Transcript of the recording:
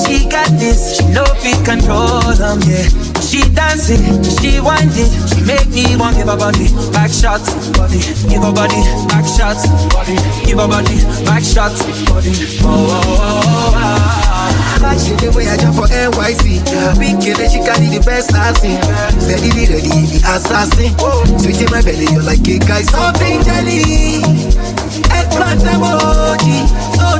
She got this, she know we control them, yeah. She dancing, she wind it, she make me want give her body back shots, body, give her body back shots, body, give her body back shots, body. Oh, oh, oh, oh. Like she the way I jump for NYC, big kid she carry the best dancing. Steady the ready, the assassin. Sweet in my belly, you're like a guy, something jelly. Eggplant emoji, so